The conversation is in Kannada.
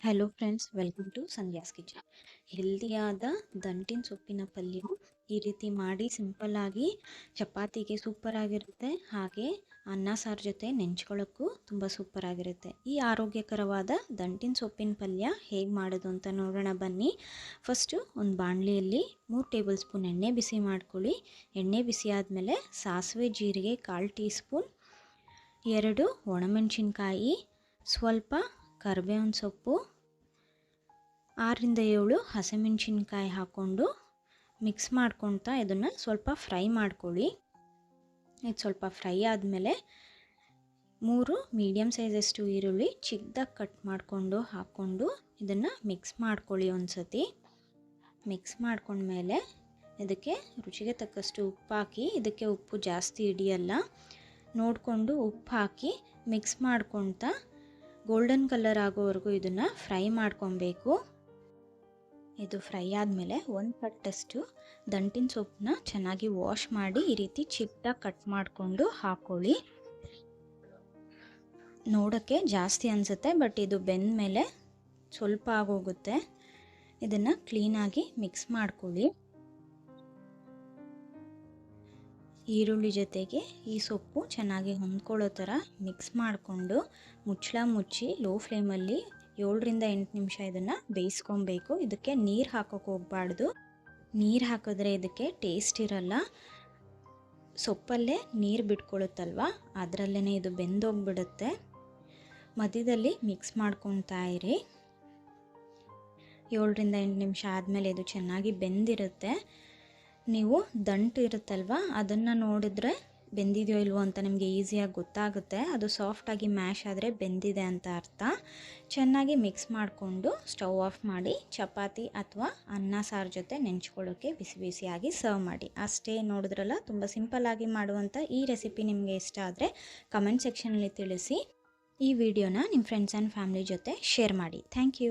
Hello friends, welcome to Sandhya's kitchen. ಹೆಲ್ದಿಯಾದ ದಂಟಿನ ಸೊಪ್ಪಿನ ಪಲ್ಯ ಈ ರೀತಿ ಮಾಡಿ ಸಿಂಪಲ್ಲಾಗಿ ಚಪಾತಿಗೆ ಸೂಪರಾಗಿರುತ್ತೆ. ಹಾಗೆ ಅನ್ನ ಸಾರು ಜೊತೆ ನೆಂಚ್ಕೊಳ್ಳೋಕ್ಕೂ ತುಂಬ ಸೂಪರಾಗಿರುತ್ತೆ. ಈ ಆರೋಗ್ಯಕರವಾದ ದಂಟಿನ ಸೊಪ್ಪಿನ ಪಲ್ಯ ಹೇಗೆ ಮಾಡೋದು ಅಂತ ನೋಡೋಣ ಬನ್ನಿ. ಫಸ್ಟು ಒಂದು ಬಾಣಲಿಯಲ್ಲಿ 3 ಟೇಬಲ್ ಸ್ಪೂನ್ ಎಣ್ಣೆ ಬಿಸಿ ಮಾಡ್ಕೊಳ್ಳಿ. ಎಣ್ಣೆ ಬಿಸಿ ಆದಮೇಲೆ ಸಾಸಿವೆ, ಜೀರಿಗೆ 1/4 ಟೀ ಸ್ಪೂನ್, 2 ಒಣಮೆಣಸಿನ್ಕಾಯಿ, ಸ್ವಲ್ಪ ಕರಿಬೇವಿನ ಸೊಪ್ಪು, 6ರಿಂದ 7 ಹಸಿಮೆಣಸಿನ್ಕಾಯಿ ಹಾಕ್ಕೊಂಡು ಮಿಕ್ಸ್ ಮಾಡ್ಕೊತಾ ಇದನ್ನು ಸ್ವಲ್ಪ ಫ್ರೈ ಮಾಡ್ಕೊಳ್ಳಿ. ಇದು ಸ್ವಲ್ಪ ಫ್ರೈ ಆದಮೇಲೆ 3 ಮೀಡಿಯಮ್ ಸೈಜಷ್ಟು ಈರುಳ್ಳಿ ಚಿಕ್ಕದಾಗಿ ಕಟ್ ಮಾಡಿಕೊಂಡು ಹಾಕ್ಕೊಂಡು ಇದನ್ನು ಮಿಕ್ಸ್ ಮಾಡ್ಕೊಳ್ಳಿ. ಒಂದು ಸತಿ ಮಿಕ್ಸ್ ಮಾಡ್ಕೊಂಡ್ಮೇಲೆ ಇದಕ್ಕೆ ರುಚಿಗೆ ತಕ್ಕಷ್ಟು ಉಪ್ಪು ಹಾಕಿ, ಇದಕ್ಕೆ ಉಪ್ಪು ಜಾಸ್ತಿ ಹಿಡಿಯಲ್ಲ ನೋಡಿಕೊಂಡು ಉಪ್ಪು ಹಾಕಿ ಮಿಕ್ಸ್ ಮಾಡ್ಕೊತಾ ಗೋಲ್ಡನ್ ಕಲರ್ ಆಗೋವರೆಗೂ ಇದನ್ನು ಫ್ರೈ ಮಾಡ್ಕೊಬೇಕು. ಇದು ಫ್ರೈ ಆದಮೇಲೆ 1 ಕಟ್ಟಷ್ಟು ದಂಟಿನ ಸೊಪ್ಪನ್ನ ಚೆನ್ನಾಗಿ ವಾಶ್ ಮಾಡಿ ಈ ರೀತಿ ಚಿಕ್ಕದಾಗಿ ಕಟ್ ಮಾಡಿಕೊಂಡು ಹಾಕ್ಕೊಳ್ಳಿ. ನೋಡೋಕ್ಕೆ ಜಾಸ್ತಿ ಅನಿಸುತ್ತೆ, ಬಟ್ ಇದು ಬೆಂದ ಮೇಲೆ ಸ್ವಲ್ಪ ಆಗೋಗುತ್ತೆ. ಇದನ್ನು ಕ್ಲೀನಾಗಿ ಮಿಕ್ಸ್ ಮಾಡ್ಕೊಳ್ಳಿ. ಈರುಳ್ಳಿ ಜೊತೆಗೆ ಈ ಸೊಪ್ಪು ಚೆನ್ನಾಗಿ ಹೊಂದ್ಕೊಳ್ಳೋ ಥರ ಮಿಕ್ಸ್ ಮಾಡಿಕೊಂಡು ಮುಚ್ಚಳ ಮುಚ್ಚಿ ಲೋ ಫ್ಲೇಮಲ್ಲಿ 7ರಿಂದ 8 ನಿಮಿಷ ಇದನ್ನು ಬೇಯಿಸ್ಕೊಬೇಕು. ಇದಕ್ಕೆ ನೀರು ಹಾಕೋಕೆ ಹೋಗಬಾರ್ದು. ನೀರು ಹಾಕಿದ್ರೆ ಇದಕ್ಕೆ ಟೇಸ್ಟ್ ಇರಲ್ಲ. ಸೊಪ್ಪಲ್ಲೇ ನೀರು ಬಿಟ್ಕೊಳ್ಳುತ್ತಲ್ವ, ಅದರಲ್ಲೇ ಇದು ಬೆಂದೋಗ್ಬಿಡುತ್ತೆ. ಮಧ್ಯದಲ್ಲಿ ಮಿಕ್ಸ್ ಮಾಡ್ಕೊತಾ ಇರಿ. 7ರಿಂದ 8 ನಿಮಿಷ ಆದಮೇಲೆ ಇದು ಚೆನ್ನಾಗಿ ಬೆಂದಿರುತ್ತೆ. ನೀವು ದಂಟು ಇರುತ್ತಲ್ವ, ಅದನ್ನು ನೋಡಿದ್ರೆ ಬೆಂದಿದೆಯೋ ಇಲ್ವೋ ಅಂತ ನಿಮಗೆ ಈಸಿಯಾಗಿ ಗೊತ್ತಾಗುತ್ತೆ. ಅದು ಸಾಫ್ಟಾಗಿ ಮ್ಯಾಶ್ ಆದರೆ ಬೆಂದಿದೆ ಅಂತ ಅರ್ಥ. ಚೆನ್ನಾಗಿ ಮಿಕ್ಸ್ ಮಾಡಿಕೊಂಡು ಸ್ಟವ್ ಆಫ್ ಮಾಡಿ ಚಪಾತಿ ಅಥವಾ ಅನ್ನ ಸಾರು ಜೊತೆ ನೆಂಚ್ಕೊಳ್ಳೋಕ್ಕೆ ಬಿಸಿ ಬಿಸಿಯಾಗಿ ಸರ್ವ್ ಮಾಡಿ. ಅಷ್ಟೇ, ನೋಡಿದ್ರಲ್ಲ, ತುಂಬ ಸಿಂಪಲ್ಲಾಗಿ ಮಾಡುವಂಥ ಈ ರೆಸಿಪಿ ನಿಮಗೆ ಇಷ್ಟ ಆದರೆ ಕಮೆಂಟ್ ಸೆಕ್ಷನಲ್ಲಿ ತಿಳಿಸಿ. ಈ ವಿಡಿಯೋನ ನಿಮ್ಮ ಫ್ರೆಂಡ್ಸ್ ಆ್ಯಂಡ್ ಫ್ಯಾಮಿಲಿ ಜೊತೆ ಶೇರ್ ಮಾಡಿ. Thank you.